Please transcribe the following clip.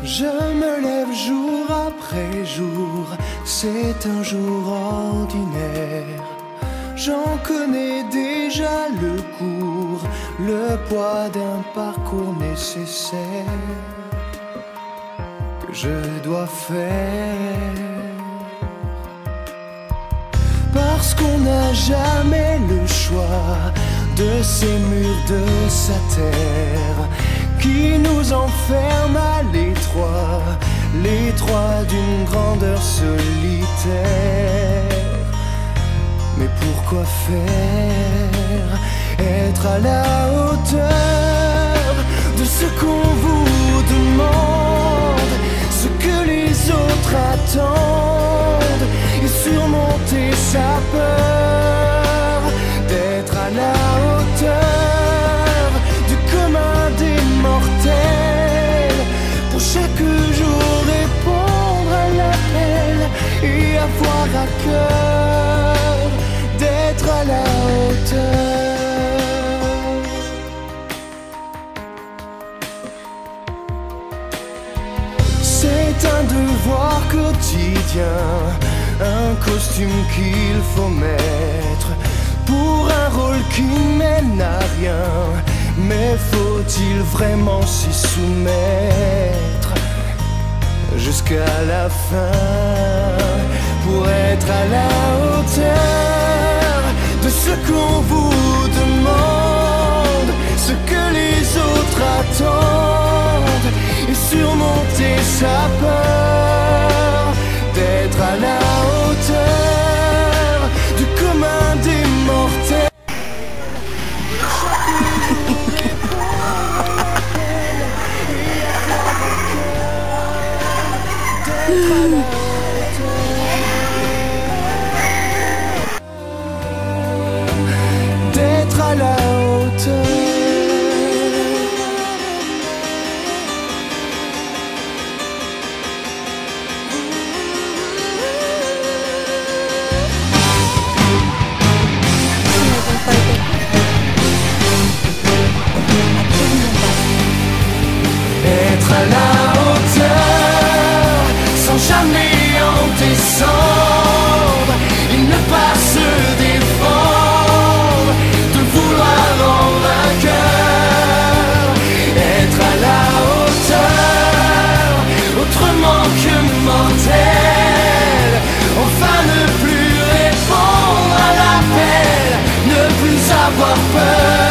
Je me lève jour après jour, c'est un jour ordinaire. J'en connais déjà le cours, le poids d'un parcours nécessaire que je dois faire. Parce qu'on n'a jamais le choix de ces murs de sa terre qui nous enferment à l'étroit, l'étroit d'une grandeur solitaire. Mais pourquoi faire? Être à la hauteur de ce qu'on vous demande, ce que les autres attendent, et surmonter sa peur d'être à la hauteur du commun des mortels. Pour chaque jour répondre à l'appel et avoir à cœur d'être à la hauteur. C'est un devoir quotidien, un costume qu'il faut mettre pour un rôle qui mène à rien. Mais faut-il vraiment s'y soumettre jusqu'à la fin pour être à la hauteur de ce qu'on vous demande, ce que les autres attendent, et surmonter sa peur d'être à la hauteur du commun des mortels. D'être à la hauteur. Être à la hauteur, sans jamais en descendre, et ne pas se défendre, de vouloir en vainqueur. Être à la hauteur, autrement que mortel, enfin ne plus répondre à l'appel, ne plus avoir peur